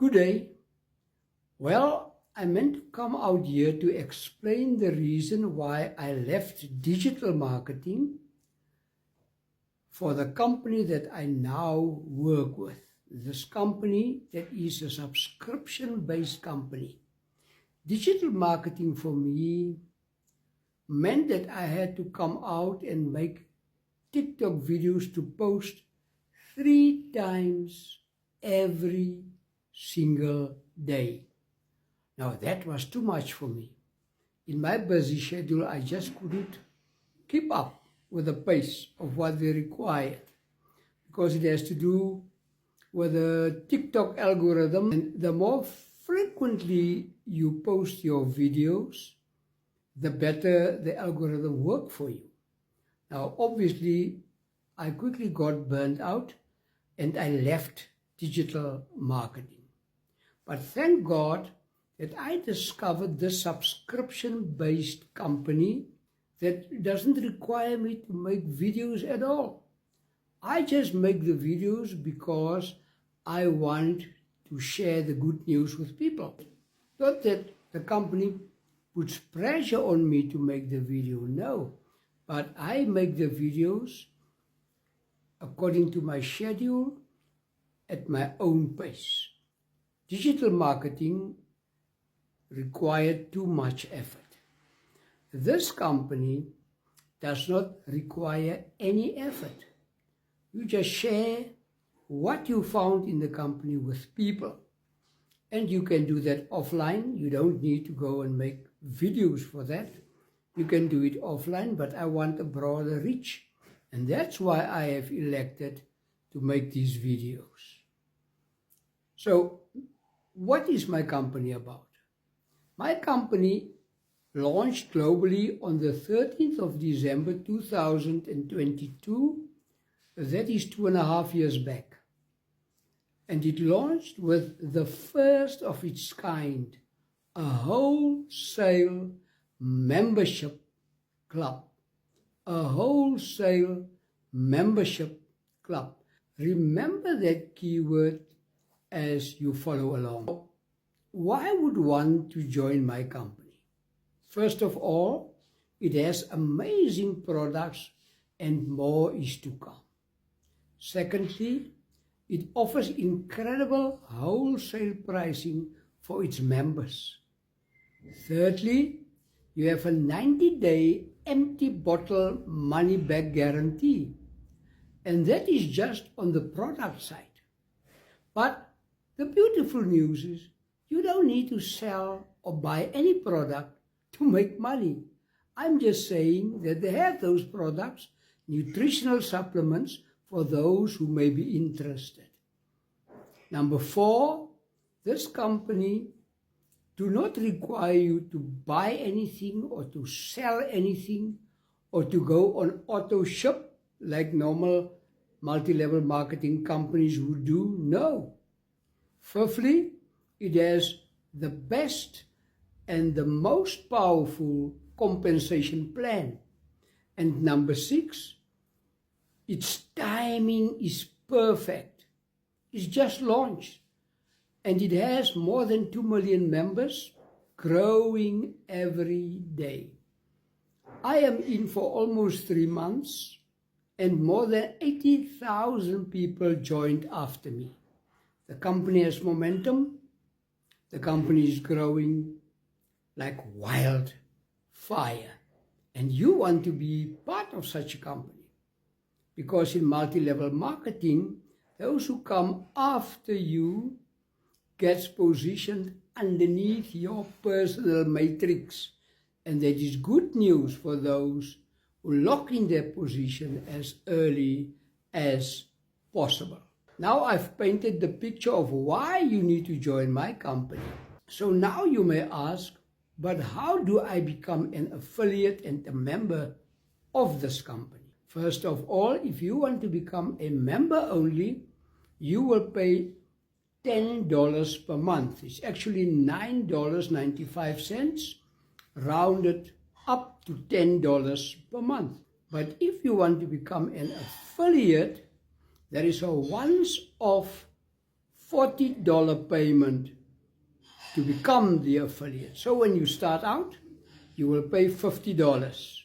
Good day. Well, I meant to come out here to explain the reason why I left digital marketing for the company that I now work with. This company that is a subscription-based company. Digital marketing for me meant that I had to come out and make TikTok videos to post 3 times every single day. Now that was too much for me. In my busy schedule, I just couldn't keep up with the pace of what they required, because it has to do with the TikTok algorithm, and the more frequently you post your videos, the better the algorithm works for you. Now obviously I quickly got burnt out and I left digital marketing. But thank God that I discovered this subscription-based company that doesn't require me to make videos at all. I just make the videos because I want to share the good news with people. Not that the company puts pressure on me to make the video, no. But I make the videos according to my schedule at my own pace. Digital marketing required too much effort. This company does not require any effort. You just share what you found in the company with people. And you can do that offline. You don't need to go and make videos for that. You can do it offline, but I want a broader reach. And that's why I have elected to make these videos. So, what is my company about? My company launched globally on the 13th of December 2022. That is 2.5 years back. And it launched with the first of its kind, a wholesale membership club. A wholesale membership club. Remember that keyword as you follow along. Why would one to join my company? First of all, it has amazing products and more is to come. Secondly, it offers incredible wholesale pricing for its members. Thirdly, you have a 90-day empty bottle money-back guarantee. And that is just on the product side. But the beautiful news is you don't need to sell or buy any product to make money. I'm just saying that they have those products, nutritional supplements, for those who may be interested. Number 4, this company do not require you to buy anything or to sell anything or to go on auto ship like normal multi-level marketing companies would do. No. Fifthly, it has the best and the most powerful compensation plan. And number 6, its timing is perfect. It's just launched. And it has more than 2 million members, growing every day. I am in for almost 3 months, and more than 80,000 people joined after me. The company has momentum. The company is growing like wildfire. And you want to be part of such a company. Because in multi-level marketing, those who come after you gets positioned underneath your personal matrix. And that is good news for those who lock in their position as early as possible. Now I've painted the picture of why you need to join my company. So now you may ask, but how do I become an affiliate and a member of this company? First of all, if you want to become a member only, you will pay $10 per month. It's actually $9.95, rounded up to $10 per month. But if you want to become an affiliate, there is a once-off $40 payment to become the affiliate. So when you start out, you will pay $50.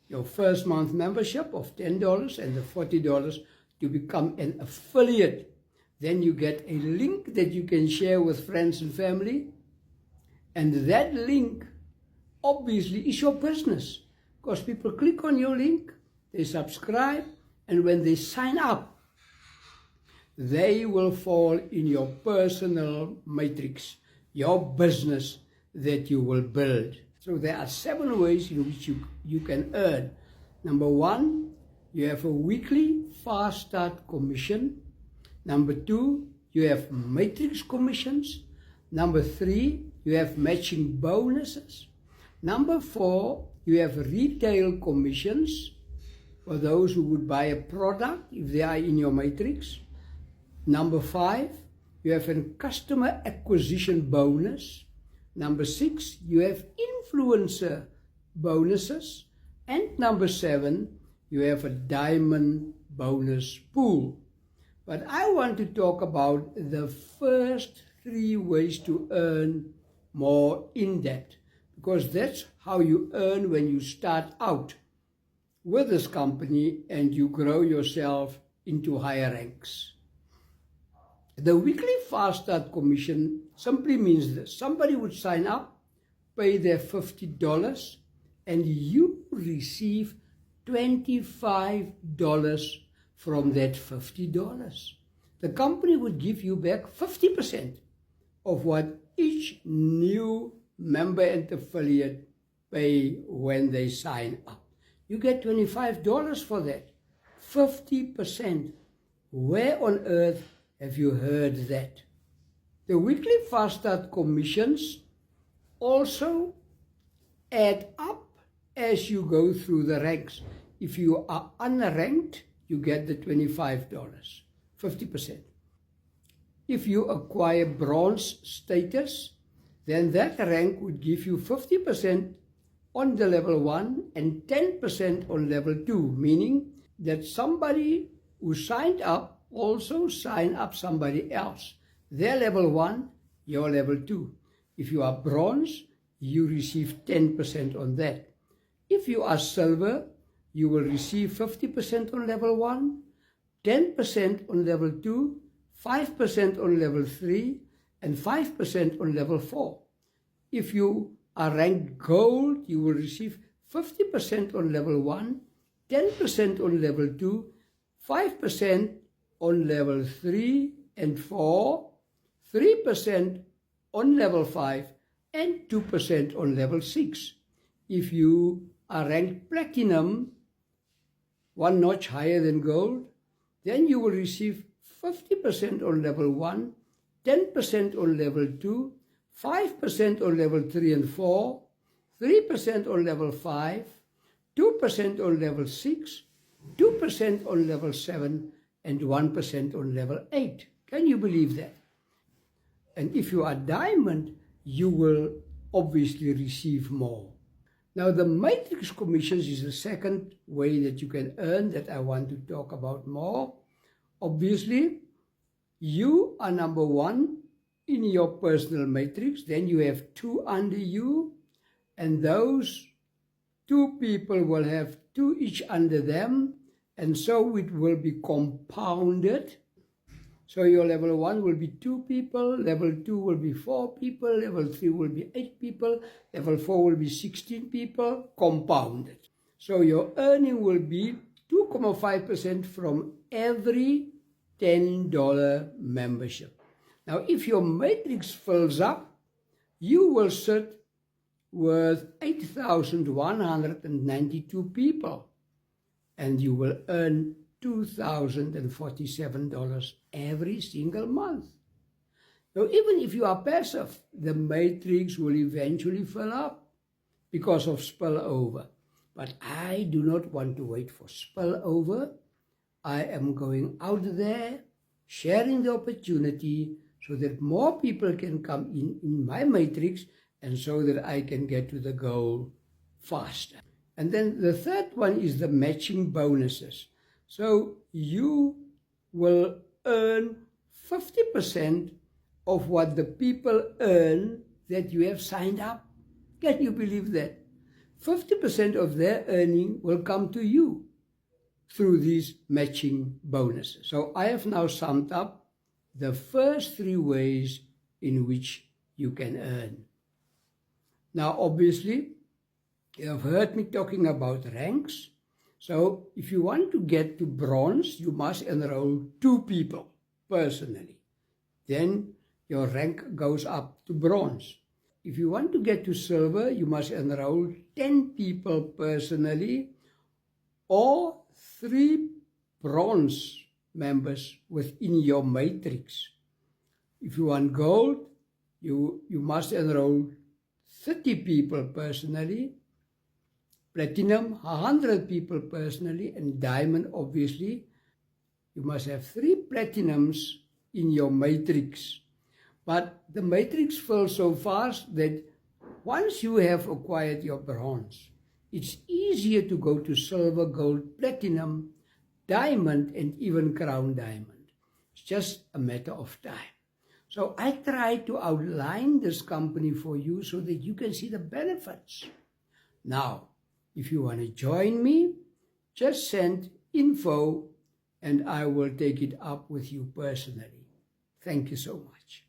Your first month membership of $10 and the $40 to become an affiliate. Then you get a link that you can share with friends and family. And that link obviously is your business, because people click on your link, they subscribe, and when they sign up, they will fall in your personal matrix, your business that you will build. So there are 7 ways in which you can earn. Number 1, you have a weekly fast start commission. Number 2, you have matrix commissions. Number 3, you have matching bonuses. Number 4, you have retail commissions for those who would buy a product if they are in your matrix. Number 5, you have a customer acquisition bonus. Number 6, you have influencer bonuses. And number 7, you have a diamond bonus pool. But I want to talk about the first 3 ways to earn more in depth, because that's how you earn when you start out with this company and you grow yourself into higher ranks. The weekly fast start commission simply means this: somebody would sign up, pay their $50, and you receive $25 from that $50. The company would give you back 50% of what each new member and affiliate pay when they sign up. You get $25 for that. 50%. Where on earth have you heard that? The weekly fast start commissions also add up as you go through the ranks. If you are unranked, you get the $25, 50%. If you acquire bronze status, then that rank would give you 50% on the level 1 and 10% on level 2, meaning that somebody who signed up also signed up somebody else. Their level 1, your level 2. If you are bronze, you receive 10% on that. If you are silver, you will receive 50% on level 1, 10% on level 2, 5% on level 3, and 5% on level 4. If you are ranked gold, you will receive 50% on level 1, 10% on level 2, 5% on level 3 and 4, 3% on level 5, and 2% on level 6. If you are ranked platinum, 1 notch higher than gold, then you will receive 50% on level 1, 10% on level 2, 5% on level 3 and 4, 3% on level 5, 2% on level 6, 2% on level 7, and 1% on level 8. Can you believe that? And if you are diamond, you will obviously receive more. Now, the matrix commissions is the second way that you can earn that I want to talk about more. Obviously, you are number 1 in your personal matrix, then you have 2 under you, and those 2 people will have 2 each under them, and so it will be compounded. So your level 1 will be 2 people, level 2 will be 4 people, level 3 will be 8 people, level 4 will be 16 people, compounded. So your earning will be 2.5% from every $10 membership. Now, if your matrix fills up, you will sit with 8,192 people, and you will earn $2,047 every single month. Now, even if you are passive, the matrix will eventually fill up because of spillover. But I do not want to wait for spillover. I am going out there, sharing the opportunity so that more people can come in my matrix, and so that I can get to the goal faster. And then the third one is the matching bonuses. So you will earn 50% of what the people earn that you have signed up. Can you believe that? 50% of their earning will come to you through these matching bonuses. So I have now summed up the first 3 ways in which you can earn. Now, obviously, you have heard me talking about ranks. So if you want to get to bronze, you must enroll 2 people personally. Then your rank goes up to bronze. If you want to get to silver, you must enroll 10 people personally or 3 bronze members within your matrix. If you want gold, you must enroll 30 people personally, platinum 100 people personally, and diamond, obviously, you must have 3 platinums in your matrix. But the matrix fills so fast that once you have acquired your bronze, it's easier to go to silver, gold, platinum, diamond, and even crown diamond. It's just a matter of time. So I try to outline this company for you so that you can see the benefits. Now, if you want to join me, just send info and I will take it up with you personally. Thank you so much.